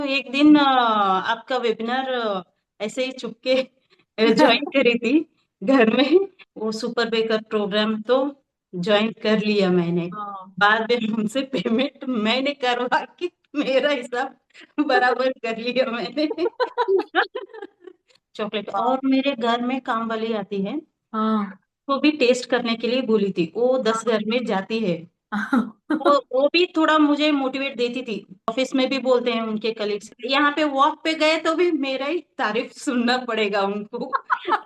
एक दिन आपका वेबिनार ऐसे ही चुपके ज्वाइन करी थी घर में। वो सुपर बेकर प्रोग्राम तो ज्वाइन कर लिया मैंने। हाँ। बाद में उनसे पेमेंट मैंने करवा के मेरा हिसाब बराबर कर लिया मैंने। चॉकलेट और मेरे घर में काम वाली आती है, हाँ। वो भी टेस्ट करने के लिए बोली थी। वो 10 घर में जाती है। हाँ। वो भी थोड़ा मुझे मोटिवेट देती थी। ऑफिस में भी बोलते हैं उनके कलीग्स, यहाँ पे वॉक पे गए तो भी मेरा ही तारीफ सुनना पड़ेगा उनको।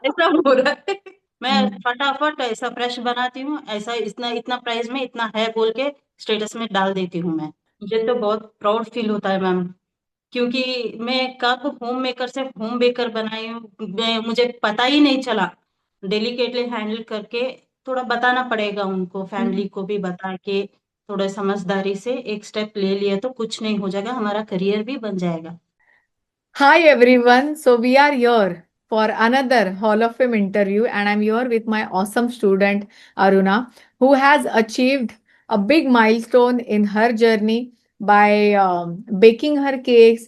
ऐसा हो रहा है। मैं हम्म। फटाफट ऐसा फ्रेश बनाती हूँ, ऐसा इतना इतना प्राइस में इतना है बोल के स्टेटस में डाल देती हूँ मैं। मुझे तो बहुत प्राउड फील होता है मैम, क्योंकि मैं कब होम मेकर से होम बेकर बनाई हूँ मुझे पता ही नहीं चला। डेलिकेटली हैंडल करके थोड़ा बताना पड़ेगा उनको, फैमिली को भी बता के थोड़ा समझदारी से एक स्टेप ले लिया तो कुछ नहीं हो जाएगा, हमारा करियर भी बन जाएगा। Hi everyone. So we are here for another Hall of Fame interview, and I'm here with my awesome student Aruna, who has achieved a big milestone in her journey by baking her cakes,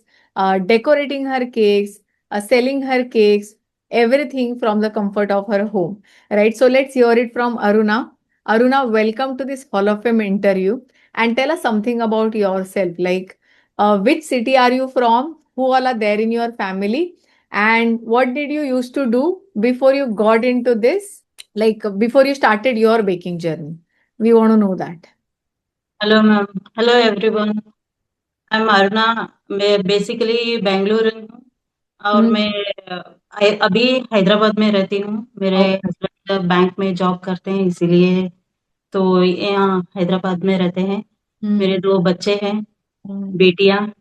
decorating her cakes, selling her cakes, everything from the comfort of her home. Right. So let's hear it from Aruna. Aruna, welcome to this Hall of Fame interview, and tell us something about yourself. Like, which city are you from? Who all are there in your family, and what did you used to do before you got into this, like before you started your baking journey? We want to know that. Hello ma'am. Hello everyone. I am Aruna. मैं basically Bengaluru हूँ और मैं Hmm. अभी हैदराबाद में रहती हूँ। मेरे Okay. Husband bank में जॉब करते हैं, इसीलिए तो यहाँ हैदराबाद में रहते हैं। मेरे Hmm. 2 बच्चे हैं, Hmm. बेटियां। Hmm.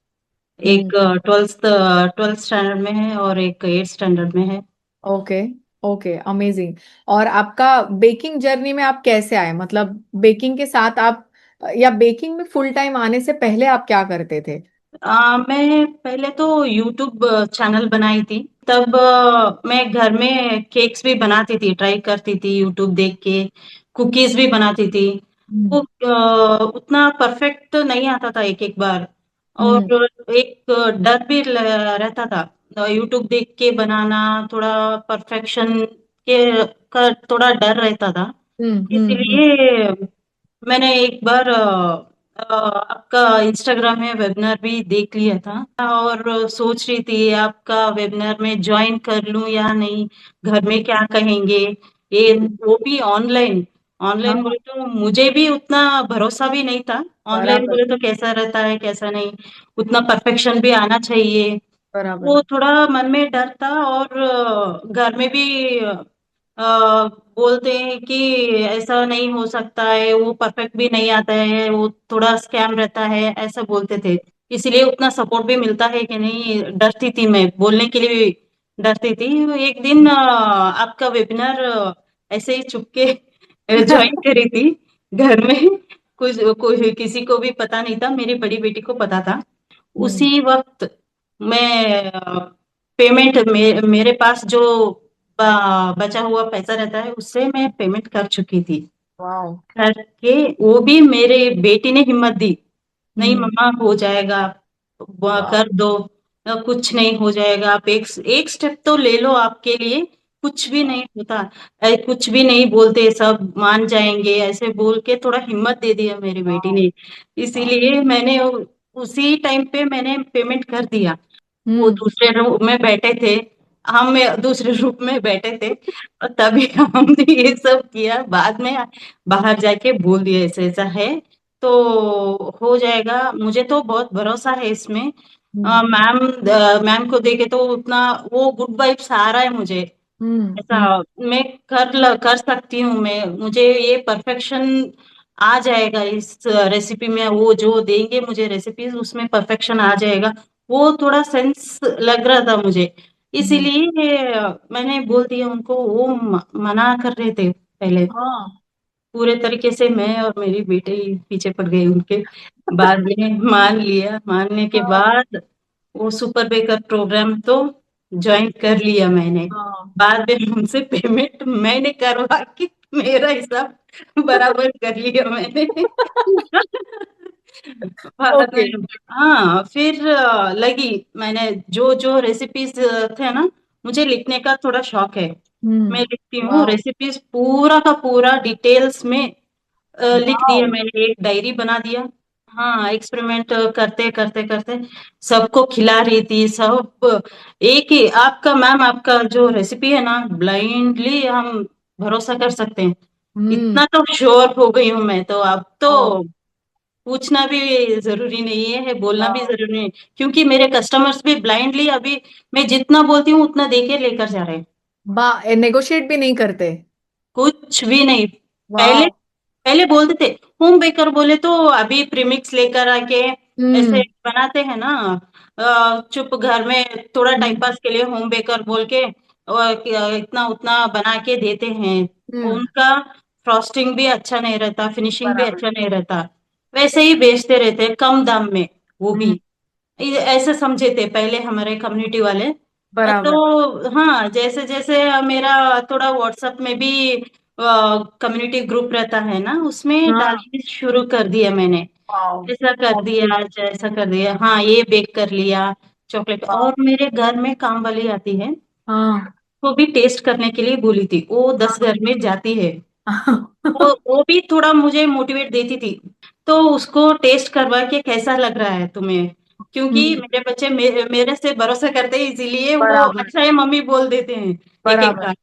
एक ट्वेल्थ स्टैंडर्ड में है और एक 8th स्टैंडर्ड में है। ओके। Okay, amazing. और आपका बेकिंग जर्नी में आप कैसे आए? मतलब बेकिंग के साथ आप, या बेकिंग में फुल टाइम आने से पहले आप क्या करते थे? मैं पहले तो यूट्यूब चैनल बनाई थी। तब मैं घर में केक्स भी बनाती थी, ट्राई करती थी यूट्यूब देख के। कुकीज भी बनाती थी। वो हम्म। उतना परफेक्ट तो नहीं आता था एक एक बार। हम्म। और एक डर भी रहता था यूट्यूब देख के बनाना। थोड़ा परफेक्शन के का थोड़ा डर रहता था। हम्म। हम्म। इसीलिए मैंने एक बार आपका इंस्टाग्राम में वेबिनार भी देख लिया था और सोच रही थी आपका वेबिनार में ज्वाइन कर लूं या नहीं, घर में क्या कहेंगे ये। हम्म। वो भी ऑनलाइन। ऑनलाइन हाँ, बोले तो मुझे भी उतना भरोसा भी नहीं था। ऑनलाइन बराबर। बोले तो कैसा रहता है कैसा नहीं, उतना परफेक्शन भी आना चाहिए। बराबर। वो थोड़ा मन में डर था और घर में भी बोलते हैं कि ऐसा नहीं हो सकता है, वो परफेक्ट भी नहीं आता है, वो थोड़ा स्कैम रहता है, ऐसा बोलते थे। इसलिए उतना सपोर्ट भी मिलता है कि नहीं, डरती थी मैं बोलने के लिए भी। डरती थी। एक दिन आपका वेबिनार ऐसे ही चुपके ज्वाइन करी थी घर में। कुछ कोई किसी को भी पता नहीं था, मेरी बड़ी बेटी को पता था। हम्म। उसी वक्त मैं पेमेंट मेरे पास जो बचा हुआ पैसा रहता है उससे मैं पेमेंट कर चुकी थी। वाओ। करके वो भी मेरे बेटी ने हिम्मत दी, नहीं हम्म। मम्मा हो जाएगा, वाओ। कर दो। कुछ नहीं हो जाएगा, आप एक एक स्टेप तो ले लो, आपके लिए कुछ भी नहीं होता। कुछ भी नहीं बोलते, सब मान जाएंगे, ऐसे बोल के थोड़ा हिम्मत दे दिया मेरी बेटी वाओ। ने। वाओ। इसीलिए मैंने उसी टाइम पे मैंने पेमेंट कर दिया। वो हम्म। दूसरे रूम में बैठे थे, हम दूसरे रूम में बैठे थे और तभी हमने ये सब किया। बाद में बाहर जाके बोल दिया ऐसे ऐसा है तो हो जाएगा। मुझे तो बहुत भरोसा है इसमें। हम्म। मैम को देखे तो उतना वो गुड वाइब्स आ रहा है मुझे। हम्म। ऐसा मैं कर सकती हूँ। मैं मुझे ये परफेक्शन आ जाएगा इस रेसिपी में, वो जो देंगे मुझे रेसिपीज उसमें परफेक्शन आ जाएगा। वो थोड़ा सेंस लग रहा था मुझे। हम्म। इसीलिए मैंने बोल दिया उनको। वो मना कर रहे थे पहले, हाँ। पूरे तरीके से मैं और मेरी बेटे ही पीछे पड़ गए उनके। बाद में मान लिया, मानने के हाँ। बाद वो सुपर बेकर प्रोग्राम तो ज्वाइन कर लिया मैंने। हाँ। बाद में उनसे पेमेंट मैंने करवा के मेरा हिसाब बराबर कर लिया मैंने। बाद ओके। में हाँ, फिर लगी मैंने जो जो रेसिपीज थे ना, मुझे लिखने का थोड़ा शौक है। मैं लिखती हूँ वाओ। रेसिपीज, पूरा का पूरा डिटेल्स में लिख दिया वाओ। मैंने, एक डायरी बना दिया। हाँ, एक्सपेरिमेंट करते करते करते सबको खिला रही थी सब। एक ही आपका मैम, आपका जो रेसिपी है ना, ब्लाइंडली हम भरोसा कर सकते हैं। हम्म। इतना तो श्योर हो गई हूँ मैं, तो अब वाओ। तो पूछना भी जरूरी नहीं है, बोलना भी वाओ। जरूरी नहीं, क्योंकि मेरे कस्टमर्स भी ब्लाइंडली अभी मैं जितना बोलती हूँ उतना देके लेकर जा रहे हैं। बा नेगोशिएट भी नहीं करते? कुछ भी नहीं। पहले वाओ। पहले बोलते थे, होम बेकर बोले तो अभी प्रीमिक्स लेकर आके ऐसे हम्म। बनाते हैं ना, चुप घर में थोड़ा टाइम हम्म। पास के लिए होम बेकर बोल के, और इतना उतना बना के देते हैं। हम्म। उनका फ्रॉस्टिंग भी अच्छा नहीं रहता, फिनिशिंग भी बराबर। अच्छा नहीं रहता, वैसे ही बेचते रहते हैं कम दाम में, वो भी हम्म। ये ऐसे समझे थे पहले हमारे कम्युनिटी वाले। बराबर। तो हाँ, जैसे जैसे मेरा थोड़ा व्हाट्सएप में भी कम्युनिटी ग्रुप रहता है ना, उसमें हाँ। डालने शुरू कर दिया मैंने। वाओ। ऐसा कर ओके। दिया, आज ऐसा कर दिया, हाँ ये बेक कर लिया चॉकलेट। वाओ। और मेरे घर में काम वाली आती है, हाँ। वो भी टेस्ट करने के लिए बोली थी, वो 10 हाँ। घर में जाती है। वो भी थोड़ा मुझे मोटिवेट देती थी, तो उसको टेस्ट करवा के कैसा लग रहा है तुम्हें, क्योंकि हम्म। मेरे बच्चे मेरे से भरोसा करते हैं, इसीलिए वो बराबर। अच्छा है मम्मी बोल देते हैं एक एक बराबर। बार।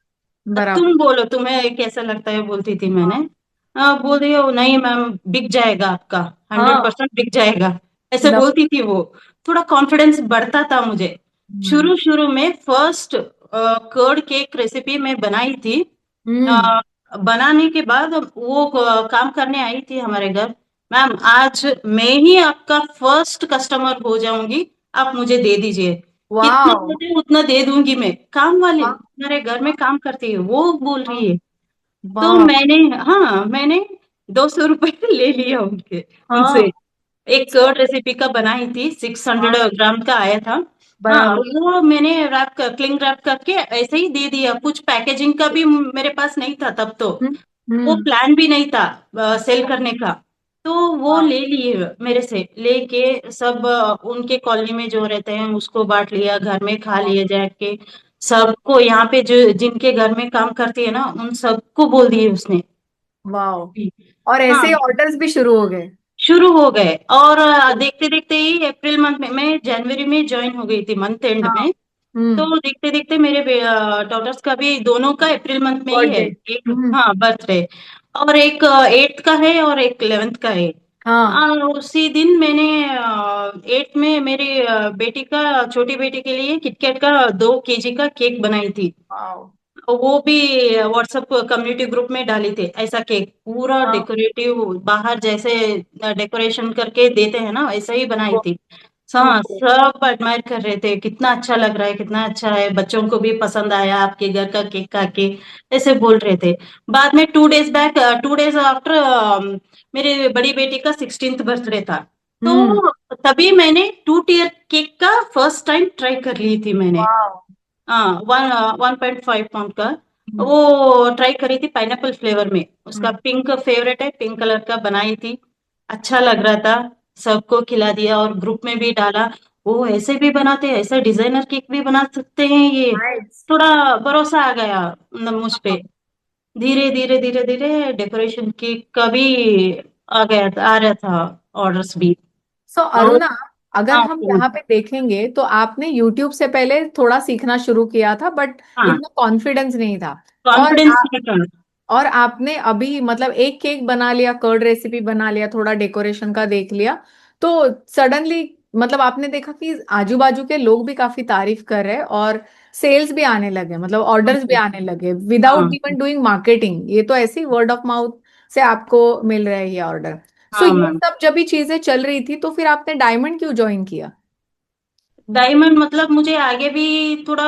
बराबर। तुम बोलो तुम्हें कैसा लगता है, बोलती थी मैंने। हाँ। बोल रही हो, नहीं मैम बिक जाएगा आपका, हंड्रेड हाँ। परसेंट बिक जाएगा, ऐसे नम- बोलती थी वो। थोड़ा कॉन्फिडेंस बढ़ता था मुझे। हम्म। शुरू शुरू में फर्स्ट कर्ड केक रेसिपी मैं बनाई थी। हम्म। अ, बनाने के बाद वो काम करने आई थी हमारे घर। मैम आज मैं ही आपका फर्स्ट कस्टमर हो जाऊंगी, आप मुझे दे दीजिए, कितना वाओ। बोले उतना दे दूंगी मैं। काम वाली वाह। हमारे घर में काम करती है, वो बोल रही है। तो वाह। मैंने, हाँ मैंने 200 रुपये ले लिया उनके उनसे। हाँ। एक कर्ड रेसिपी का बनाई थी, 600 हाँ। ग्राम का आया था। हाँ, बराबर। वो मैंने क्लिंग रैप करके ऐसे ही दे दिया, कुछ पैकेजिंग का भी मेरे पास नहीं था तब तो, हम्म। वो हम्म। प्लान भी नहीं था सेल करने का। तो वो वाह। ले लिए मेरे से लेके सब, उनके कॉलोनी में जो रहते हैं उसको बांट लिया, घर में खा लिए जाके सबको, यहाँ पे जो जिनके घर में काम करती है ना उन सबको बोल दिए उसने। वाह। और ऐसे ही हाँ, ऑर्डर्स भी शुरू हो गए? शुरू हो गए। और देखते देखते ही अप्रैल मंथ में, मैं जनवरी में ज्वाइन हो गई थी मंथ एंड हाँ। में। तो हम्म। देखते देखते मेरे डॉटर्स का भी दोनों का अप्रैल मंथ में ही है। बर्थडे। एक, हम्म। हाँ बर्थडे, और एक 8th का है और एक 11th का है। हाँ। उसी दिन मैंने 8th में मेरी बेटी का, छोटी बेटी के लिए किटकैट का 2 kg का केक बनाई थी। वाह। वो भी व्हाट्सएप कम्युनिटी ग्रुप में डाली थी, ऐसा केक पूरा हाँ। डेकोरेटिव, बाहर जैसे डेकोरेशन करके देते हैं ना वैसा ही बनाई थी। हाँ, ओके। सब एडमायर कर रहे थे, कितना अच्छा लग रहा है, कितना अच्छा है, बच्चों को भी पसंद आया आपके घर का केक का केक, ऐसे बोल रहे थे। बाद में 2 डेज आफ्टर मेरी बड़ी बेटी का 16th बर्थडे था। हम्म। तो तभी मैंने 2 tier केक का फर्स्ट टाइम ट्राई कर ली थी मैंने। वाह। हाँ, 1.5 पाउंड का वो ट्राई करी थी, पाइनएप्पल फ्लेवर में, उसका पिंक फेवरेट है, पिंक कलर का बनाई थी। अच्छा लग रहा था, सबको खिला दिया और ग्रुप में भी डाला। वो ऐसे भी बनाते हैं, ऐसा डिजाइनर केक भी बना सकते हैं ये, नाइस। थोड़ा भरोसा आ गया मुझ पे। धीरे धीरे धीरे धीरे डेकोरेशन केक का भी आ गया था, आ रहा था ऑर्डर्स भी। सो और अरुणा, अगर हाँ, हम यहाँ पे देखेंगे तो आपने यूट्यूब से पहले थोड़ा सीखना शुरू किया था, बट हाँ, इतना कॉन्फिडेंस नहीं था। और कॉन्फिडेंस नहीं था। और आपने अभी मतलब एक केक बना लिया, कर्ड रेसिपी बना लिया, थोड़ा डेकोरेशन का देख लिया, तो सडनली मतलब आपने देखा कि आजू बाजू के लोग भी काफी तारीफ कर रहे हैं और सेल्स भी आने लगे, मतलब ऑर्डर्स भी आने लगे विदाउट हाँ, इवन डूइंग मार्केटिंग। ये तो ऐसे ही वर्ड ऑफ माउथ से आपको मिल रहे हैं ये ऑर्डर। सो हाँ ये मैम। सब जब भी चीजें चल रही थी तो फिर आपने डायमंड क्यों ज्वाइन किया? डायमंड मतलब मुझे आगे भी थोड़ा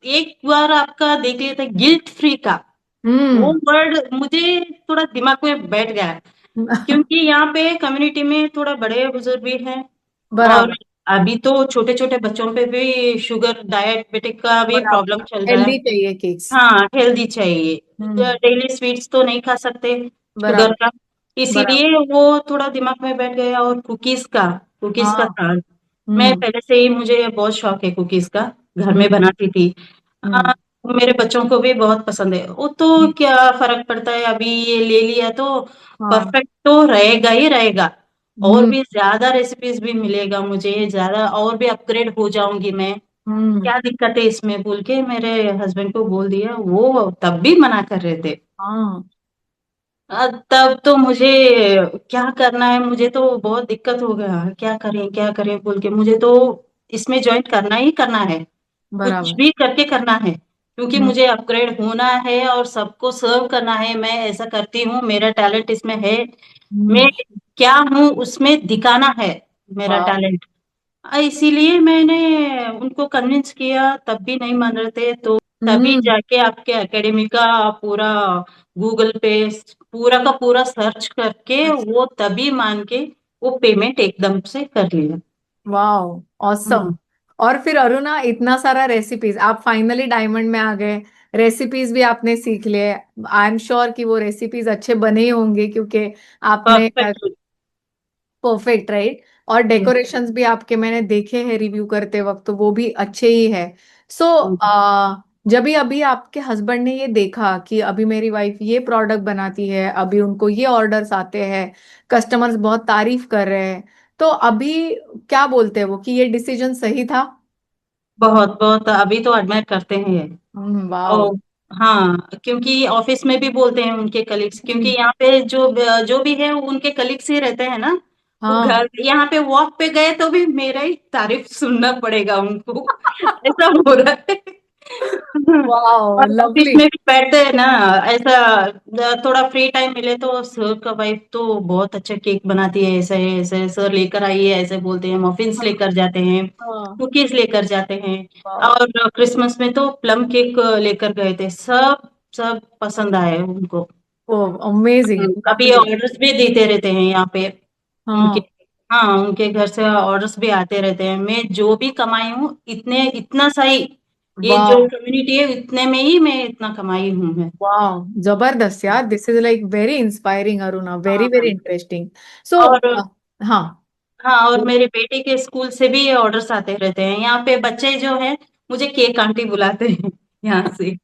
एक बार आपका देख लिया था, गिल्ट फ्री का वो हम्म। वर्ड मुझे थोड़ा दिमाग में बैठ गया, क्योंकि यहाँ पे कम्युनिटी में थोड़ा बड़े बुजुर्ग भी हैं। और बराबर। अभी तो छोटे छोटे बच्चों पे भी शुगर डायबिटिक का भी बराबर। प्रॉब्लम चल रहा है। हेल्दी चाहिए केक्स। हाँ, हेल्दी चाहिए, हम्म। डेली स्वीट्स तो नहीं खा सकते शुगर बराबर। का। बराबर। इसीलिए वो थोड़ा दिमाग में बैठ गया। और कुकीज का हाँ। था। मैं हम्म। पहले से ही, मुझे बहुत शौक है कुकीज का। घर में हम्म। बनाती थी। हम्म। आ, मेरे बच्चों को भी बहुत पसंद है। वो तो क्या फर्क पड़ता है, अभी ये ले लिया तो हाँ। परफेक्ट तो रहेगा ही रहेगा। और हम्म। भी ज्यादा रेसिपीज भी मिलेगा मुझे, ज्यादा और भी अपग्रेड हो जाऊंगी मैं। हम्म। क्या दिक्कत है इसमें बोल के मेरे हस्बैंड को बोल दिया। वो तब भी मना कर रहे थे। हाँ। तब तो मुझे क्या करना है, मुझे तो बहुत दिक्कत हो गया। क्या करें बोल के मुझे तो इसमें ज्वाइन करना ही करना है। कुछ बराबर। भी करके करना है, क्योंकि हम्म। मुझे अपग्रेड होना है और सबको सर्व करना है। मैं ऐसा करती हूँ, मेरा टैलेंट इसमें है। मैं हम्म। क्या हूँ उसमें दिखाना है, मेरा वाह। टैलेंट। इसीलिए मैंने उनको कन्विंस किया, तब भी नहीं मान रहे थे। तो तभी हम्म। जाके आपके एकेडमी का पूरा गूगल पे पूरा का पूरा सर्च करके अच्छा। वो तभी मान के वो पेमेंट एकदम से कर लिया। वाह। ऑसम। हम्म। और फिर अरुणा, इतना सारा रेसिपीज, आप फाइनली डायमंड में आ गए। रेसिपीज भी आपने सीख लिए। आई एम श्योर कि वो रेसिपीज अच्छे बने ही होंगे, क्योंकि आपने परफेक्ट। Perfect, right. और डेकोरेशंस भी आपके मैंने देखे हैं रिव्यू करते वक्त, तो वो भी अच्छे ही है। सो जब भी अभी आपके हस्बैंड ने ये देखा कि अभी मेरी वाइफ ये प्रोडक्ट बनाती है, अभी उनको ये ऑर्डर्स आते हैं, कस्टमर्स बहुत तारीफ कर रहे हैं, तो अभी क्या बोलते हैं वो कि ये डिसीजन सही था? बहुत बहुत अभी तो एडमायर करते हैं ये। वाओ। ओ, हाँ, क्योंकि ऑफिस में भी बोलते हैं उनके कलीग्स, क्योंकि हम्म। यहाँ पे जो जो भी है वो उनके कलीग्स ही रहते हैं ना। वो हाँ। घर यहाँ पे वॉक पे गए तो भी मेरा ही तारीफ सुनना पड़ेगा उनको। ऐसा हो रहा है। वाओ, और ऑफिस लवली। में भी बैठते हैं ना, ऐसा थोड़ा फ्री टाइम मिले तो सर का वाइफ तो बहुत अच्छा केक बनाती है, ऐसा है ऐसा है, सर लेकर आइए ऐसे बोलते हैं। मफिन्स हाँ। लेकर जाते हैं, हाँ। कुकीज लेकर जाते हैं। वाओ। और क्रिसमस में तो प्लम केक लेकर गए थे। सब सब पसंद आए उनको। ओ, अमेजिंग, अभी लवली। ऑर्डर्स भी देते रहते हैं यहाँ पे उनके। हाँ। हाँ, उनके घर से ऑर्डर्स भी आते रहते हैं। मैं जो भी कमाई हूँ इतने इतना सही, ये जो वाह। कम्युनिटी है इतने में ही मैं इतना कमाई हूँ मैं। वाह, जबरदस्त यार, this is like very inspiring Aruna, very हाँ वेरी मैम। इंटरेस्टिंग। सो और हाँ। हाँ, और मेरे बेटे के स्कूल से भी ऑर्डर्स आते रहते हैं। यहाँ पे बच्चे जो हैं मुझे केक आंटी बुलाते हैं यहाँ से।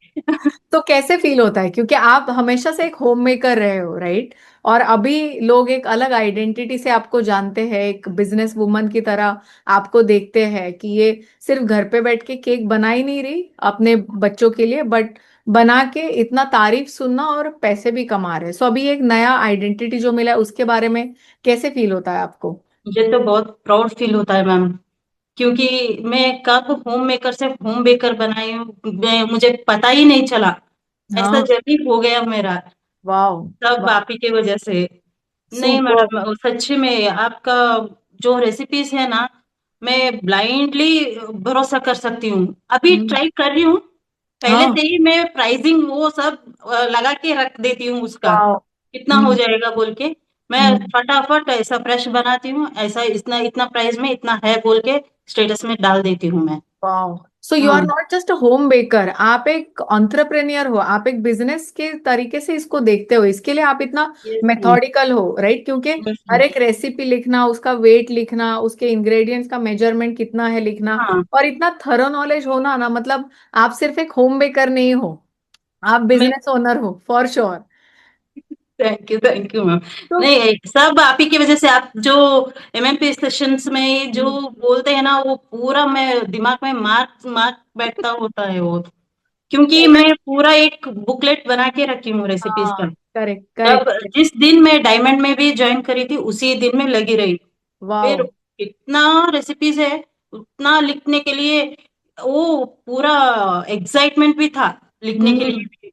तो कैसे फील होता है, क्योंकि आप हमेशा से एक होम मेकर रहे हो, राइट? और अभी लोग एक अलग आइडेंटिटी से आपको जानते हैं, एक बिजनेस वुमन की तरह आपको देखते हैं कि ये सिर्फ घर पे बैठ के केक बना ही नहीं रही अपने बच्चों के लिए, बट बना के इतना तारीफ सुनना और पैसे भी कमा रहे हैं। सो अभी एक नया आइडेंटिटी जो मिला है, उसके बारे में कैसे फील होता है आपको? मुझे तो बहुत प्राउड फील होता है मैम, क्योंकि मैं कब होम मेकर से होम बेकर बनाई हूँ, मुझे पता ही नहीं चला। ऐसा हाँ। जर्नी हो गया मेरा, वाह। सब वाह। आप ही की वजह से। नहीं सुपर। मैडम, सच में आपका जो रेसिपीज है ना, मैं ब्लाइंडली भरोसा कर सकती हूँ। अभी हम्म। ट्राई कर रही हूँ। पहले हाँ। से ही मैं प्राइसिंग वो सब लगा के रख देती हूँ उसका, वाह। कितना हो हम्म। जाएगा बोल के। मैं हम्म। फटाफट ऐसा फ्रेश बनाती हूँ, ऐसा इतना इतना प्राइस में इतना है बोल के स्टेटस में डाल देती हूँ मैं। वाओ। सो यू आर हाँ। Not just a home baker, आप एक एंटरप्रेन्योर हो, आप एक बिजनेस के तरीके से इसको देखते हो, इसके लिए आप इतना यस मैम। मेथोडिकल हो, राइट? क्योंकि यस हर मैम। एक रेसिपी लिखना, उसका वेट लिखना, उसके इंग्रेडिएंट्स का मेजरमेंट कितना है लिखना, हाँ। और इतना थरो नॉलेज होना ना, मतलब आप सिर्फ एक होम बेकर नहीं हो, आप मैं बिजनेस ओनर हो for sure. Thank you ma'am. तो नहीं, सब आप ही की वजह से। आप जो एमएमपी सेशंस में जो हम्म। बोलते हैं ना, वो पूरा मैं दिमाग में मार्क मार्क बैठता होता है वो। क्योंकि सही। मैं पूरा एक बुकलेट बना के रखी हूँ रेसिपीज हाँ। का। करेक्ट जब करेक्ट। जिस दिन मैं डायमंड में भी ज्वाइन करी थी उसी दिन में लगी रही। फिर वाओ। इतना रेसिपीज है, उतना लिखने के लिए वो पूरा एक्साइटमेंट भी था लिखने के हम्म। लिए।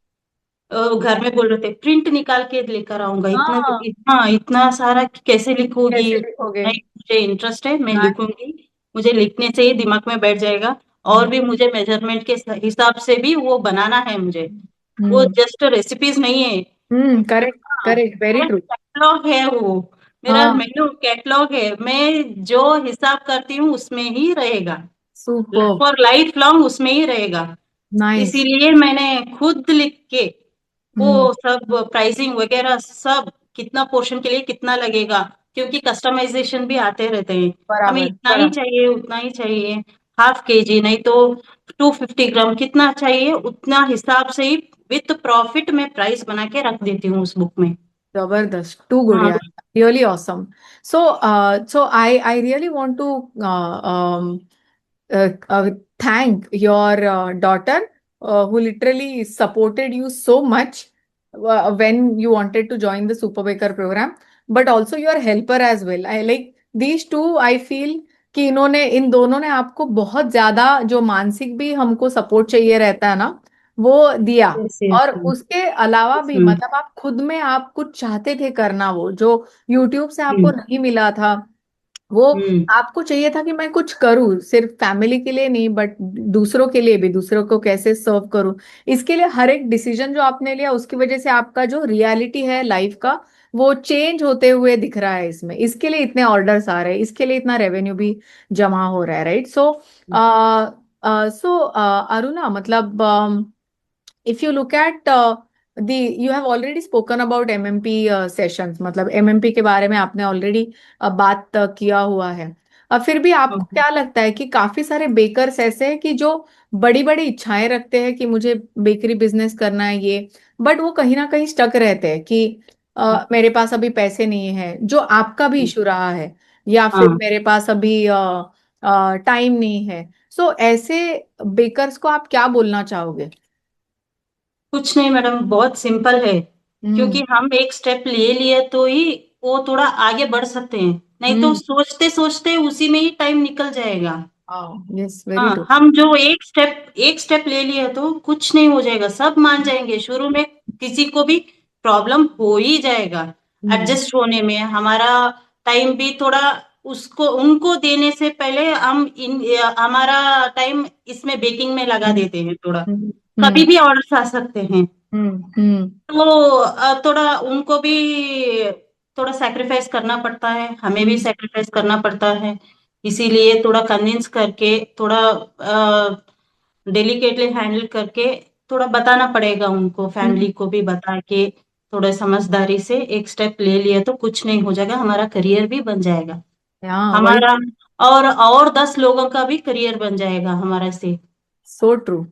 घर में बोल रहे थे प्रिंट निकाल के लेकर आऊंगा, इतना हाँ। इतना इतना सारा कैसे लिखोगी। कैसे लिखोगे? नहीं, मुझे इंटरेस्ट है, मैं नाइस। लिखूंगी। मुझे लिखने से ही दिमाग में बैठ जाएगा। और भी मुझे मेजरमेंट के हिसाब से भी वो बनाना है मुझे। वो हम्म। जस्ट रेसिपीज नहीं है। करेक्ट हाँ, करेक्ट, वेरी मेरा ट्रू। कैटलॉग है वो। मेरा हाँ। मेन्यू कैटलॉग है। मैं जो हिसाब करती हूँ उसमें ही रहेगा, सुपर। फॉर लाइफ लॉन्ग उसमें ही रहेगा। नाइस। इसीलिए मैंने खुद लिख के हम्म। वो सब प्राइसिंग वगैरह सब कितना पोर्शन के लिए कितना लगेगा, क्योंकि कस्टमाइजेशन भी आते रहते हैं। हमें बराबर इतना ही बराबर। चाहिए, उतना ही चाहिए, हाफ केजी नहीं तो 250 ग्राम, कितना चाहिए उतना हिसाब से ही विथ प्रॉफिट में प्राइस बना के रख देती हूँ उस बुक में। Zabardast. Too good, हाँ। yeah. Really awesome. So I really want to thank your daughter who literally supported you so much when you wanted to join the Super Baker program, but also your helper as well. I like these two. I feel कि इन दोनों ने आपको बहुत ज्यादा जो मानसिक भी हमको सपोर्ट चाहिए रहता है ना, वो दिया। यस यस और उसके अलावा यस भी मैम। मतलब आप खुद में आप कुछ चाहते थे करना, वो जो यूट्यूब से आपको हम्म नहीं मिला था, वो हम्म आपको चाहिए था कि मैं कुछ करूं, सिर्फ फैमिली के लिए नहीं बट दूसरों के लिए भी, दूसरों को कैसे सर्व करूं। इसके लिए हर एक डिसीजन जो आपने लिया उसकी वजह से आपका जो रियलिटी है लाइफ का वो चेंज होते हुए दिख रहा है इसमें। इसके लिए इतने ऑर्डर्स आ रहे हैं, इसके लिए इतना रेवेन्यू भी जमा हो रहा है, राइट? सो अरुणा, मतलब if you look at you have already spoken about MMP sessions, मतलब MMP के बारे में आपने ऑलरेडी बात किया हुआ है। फिर भी आपको ओके। क्या लगता है कि काफी सारे बेकर्स ऐसे हैं कि जो बड़ी बड़ी इच्छाएं रखते हैं कि मुझे बेकरी बिजनेस करना है ये, बट वो कहीं ना कहीं स्टक रहते हैं कि मेरे पास अभी पैसे नहीं है, जो आपका भी इशू रहा है, या फिर हाँ, मेरे पास अभी टाइम नहीं है। सो ऐसे बेकर्स को आप क्या बोलना चाहोगे? कुछ नहीं मैडम, बहुत सिंपल है। क्योंकि हम्म हम एक स्टेप ले लिए तो ही वो थोड़ा आगे बढ़ सकते हैं, नहीं तो हम्म। सोचते सोचते उसी में ही टाइम निकल जाएगा। यस, वेरी हाँ, ट्रू। हम जो एक स्टेप ले लिए तो कुछ नहीं हो जाएगा, सब मान जाएंगे। शुरू में किसी को भी प्रॉब्लम हो ही जाएगा हम्म एडजस्ट होने में। हमारा टाइम भी थोड़ा उसको उनको देने से पहले हम हमारा टाइम इसमें बेकिंग में लगा हम्म देते हैं थोड़ा। हम्म कभी हम्म भी ऑर्डर्स आ सकते हैं, हम्म तो थोड़ा उनको भी थोड़ा सैक्रिफाइस करना पड़ता है, हमें भी हम्म सैक्रिफाइस करना पड़ता है। इसीलिए थोड़ा कन्विंस करके, थोड़ा डेलिकेटली हैंडल करके, थोड़ा बताना पड़ेगा उनको, हम्म। फैमिली को भी बता के। थोड़ा समझदारी से एक स्टेप ले लिया तो कुछ नहीं हो जाएगा, हमारा करियर भी बन जाएगा। हाँ, वही। हमारा और 10 लोगों का भी करियर बन जाएगा हमारा से। So true,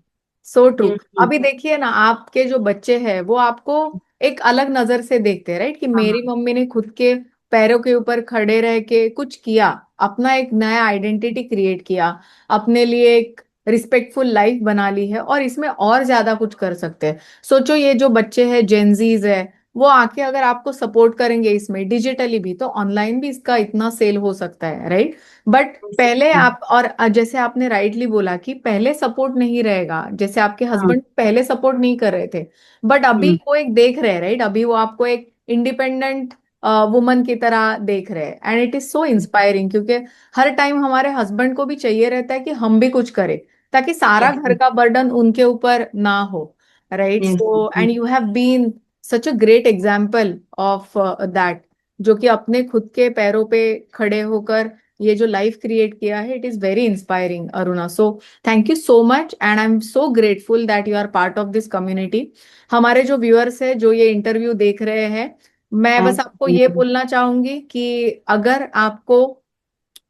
so true. Yes. अभी देखिए ना, आपके जो बच्चे हैं वो आपको एक अलग नजर से देखते हैं, राइट? कि मेरी हाँ। मम्मी ने खुद के पैरों के ऊपर खड़े रह के कुछ किया, अपना एक नया आइडेंटिटी क्रिएट किया, अपने लिए एक रिस्पेक्टफुल लाइफ बना ली है, और इसमें और ज्यादा कुछ कर सकते हैं। सोचो, ये जो बच्चे हैं, जेनजीज है, वो आके अगर आपको सपोर्ट करेंगे इसमें डिजिटली भी, तो ऑनलाइन भी इसका इतना सेल हो सकता है, राइट? बट पहले आप, और जैसे आपने राइटली बोला कि पहले सपोर्ट नहीं रहेगा, जैसे आपके हाँ। हस्बैंड पहले सपोर्ट नहीं कर रहे थे, बट अभी हम्म वो एक देख रहे हैं, राइट? अभी वो आपको एक इंडिपेंडेंट वुमन की तरह देख रहे हैं, and it is so inspiring, क्योंकि हर टाइम हमारे हस्बैंड को भी चाहिए रहता है कि हम भी कुछ करें, ताकि सारा यस घर का बर्डन उनके ऊपर ना हो, right? Yes so and you have been such a great example of that, जो कि अपने खुद के पैरों पे खड़े होकर ये जो लाइफ क्रिएट किया है, it is very inspiring, Aruna. So thank you so much, and I am so grateful that you are part of this community. हमारे जो व्यूअर्स हैं, जो ये इंटरव्यू देख रहे हैं, मैं बस आपको ये बोलना चाहूंगी कि अगर आपको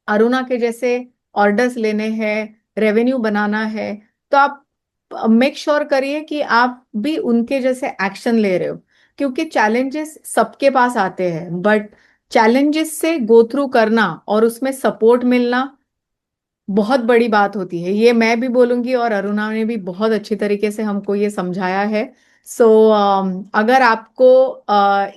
अरुणा के जैसे ऑर्डर्स लेने हैं, रेवेन्यू बनाना है, तो आप मेक श्योर करिए कि आप भी उनके जैसे एक्शन ले रहे हो, क्योंकि चैलेंजेस सबके पास आते हैं, बट चैलेंजेस से गो थ्रू करना और उसमें सपोर्ट मिलना बहुत बड़ी बात होती है। ये मैं भी बोलूंगी, और अरुणा ने भी बहुत अच्छी तरीके से हमको ये समझाया है। सो अगर आपको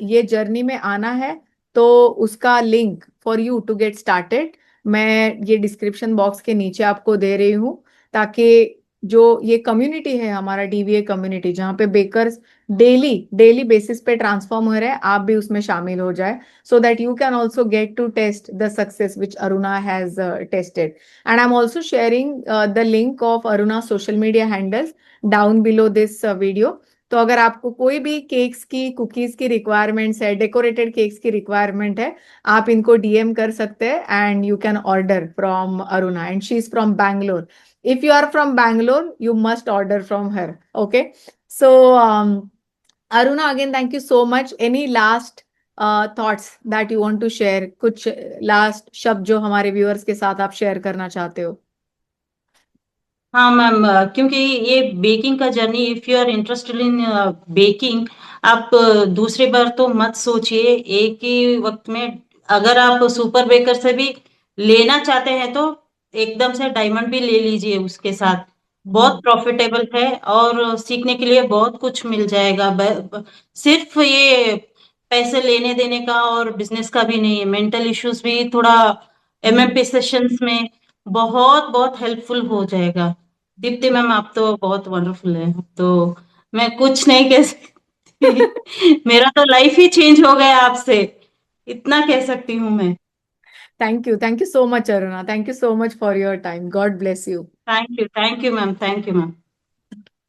ये जर्नी में आना है, तो उसका link for you to get started मैं ये डिस्क्रिप्शन बॉक्स के नीचे आपको दे रही हूँ, ताकि जो ये कम्युनिटी है हमारा डीवीए कम्युनिटी, जहाँ पे बेकर्स डेली डेली बेसिस पे ट्रांसफॉर्म हो रहे हैं, आप भी उसमें शामिल हो जाए, so that you can also get to test the success which Aruna has tested. And I'm also sharing the link of Aruna's social media handles down below this video. तो अगर आपको कोई भी केक्स की, कुकीज की requirements है, decorated cakes की requirement है, आप इनको डीएम कर सकते हैं, and you can order from Aruna, and she is from Bangalore. If you are from Bangalore, you must order from her. Okay. So Aruna, again, thank you so much. Any last thoughts that you want to share, कुछ last शब्द जो हमारे viewers के साथ आप share करना चाहते हो? हाँ मैम, क्योंकि ये बेकिंग का journey, if you are interested in baking, आप दूसरी बार तो मत सोचिए एक ही वक्त में। अगर आप सुपर बेकर से भी लेना चाहते हैं तो एकदम से डायमंड भी ले लीजिए उसके साथ। बहुत प्रॉफिटेबल है और सीखने के लिए बहुत कुछ मिल जाएगा। सिर्फ ये पैसे लेने देने का और बिजनेस का भी नहीं है, मेंटल इश्यूज भी थोड़ा एमएमपी सेशंस में बहुत बहुत हेल्पफुल हो जाएगा। दीप्ति मैम, आप तो बहुत वंडरफुल है, तो मैं कुछ नहीं कह सकती। मेरा तो लाइफ ही चेंज हो गया आपसे, इतना कह सकती हूँ मैं। Thank you so much Aruna, thank you so much for your time, God bless you. Thank you ma'am, thank you ma'am.